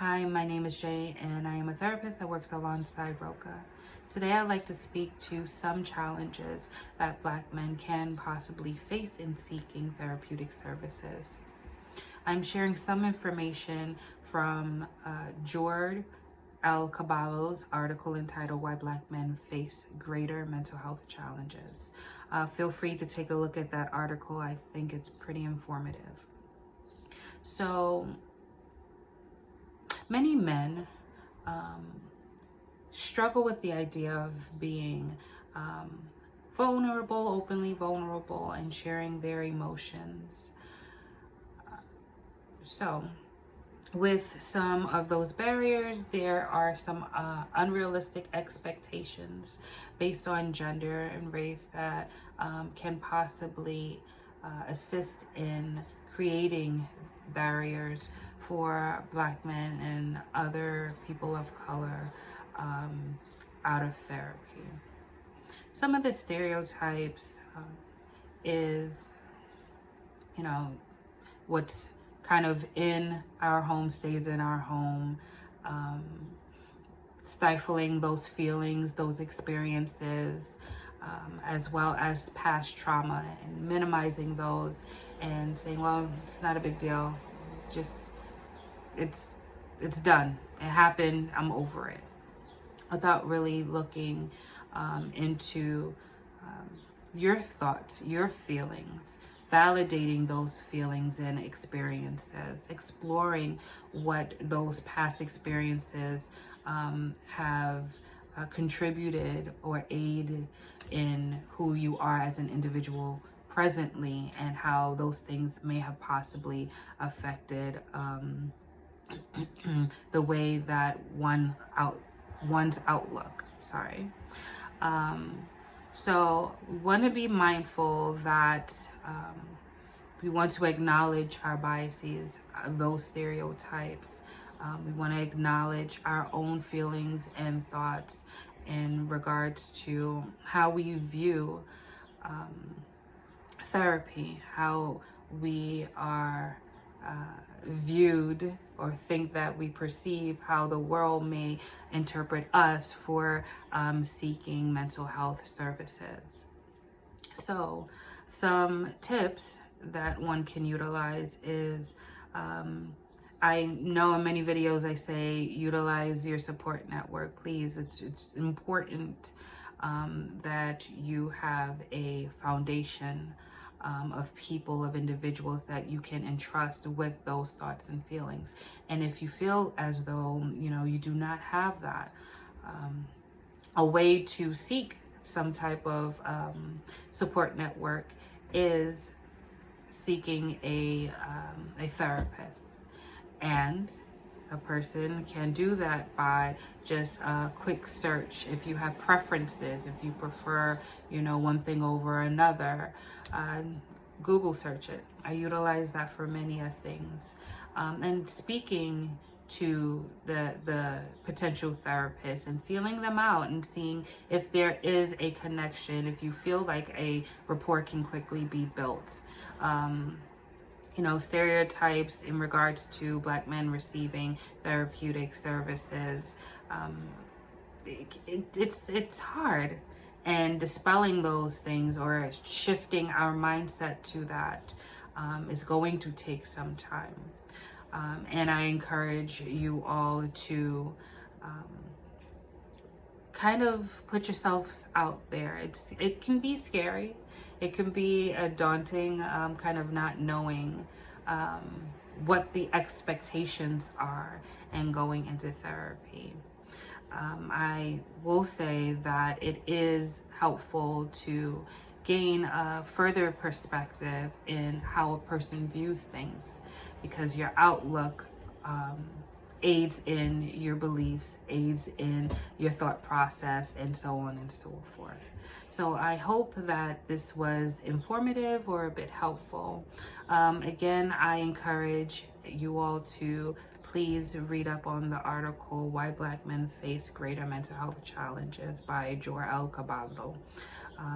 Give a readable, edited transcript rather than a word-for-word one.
Hi, my name is Jay, and I am a therapist that works alongside Roka. Today, I'd like to speak to some challenges that Black men can possibly face in seeking therapeutic services. I'm sharing some information from Jord L. Caballo's article entitled Why Black Men Face Greater Mental Health Challenges. Feel free to take a look at that article. I think it's pretty informative. So, many men struggle with the idea of being vulnerable, openly vulnerable, and sharing their emotions. So, with some of those barriers, there are some unrealistic expectations based on gender and race that can possibly assist in creating barriers for Black men and other people of color out of therapy. Some of the stereotypes is, what's kind of in our home stays in our home, stifling those feelings, those experiences, as well as past trauma, and minimizing those and saying, well, it's not a big deal, just it's done, it happened, I'm over it, without really looking into your thoughts, your feelings, validating those feelings and experiences, exploring what those past experiences have contributed or aided in who you are as an individual presently, and how those things may have possibly affected the way that one's outlook. So we want to be mindful that we want to acknowledge our biases, those stereotypes. We want to acknowledge our own feelings and thoughts in regards to how we view therapy, how we are viewed, or think that we perceive how the world may interpret us for seeking mental health services. So some tips that one can utilize is, I know in many videos I say utilize your support network. Please, it's important that you have a foundation of people, of individuals that you can entrust with those thoughts and feelings. And if you feel as though you do not have that, a way to seek some type of support network is seeking a therapist. And a person can do that by just a quick search. If you have preferences, if you prefer, one thing over another, Google search it. I utilize that for many things. And speaking to the potential therapist and feeling them out and seeing if there is a connection, if you feel like a rapport can quickly be built. Stereotypes in regards to Black men receiving therapeutic services, it's hard, and dispelling those things or shifting our mindset to that is going to take some time. And I encourage you all to kind of put yourselves out there. It can be scary. It can be a daunting kind of not knowing what the expectations are and going into therapy. I will say that it is helpful to gain a further perspective in how a person views things, because your outlook aids in your beliefs, aids in your thought process, and so on and so forth. So I hope that this was informative or a bit helpful. Again, I encourage you all to please read up on the article Why Black Men Face Greater Mental Health Challenges by Jor L. Caballo.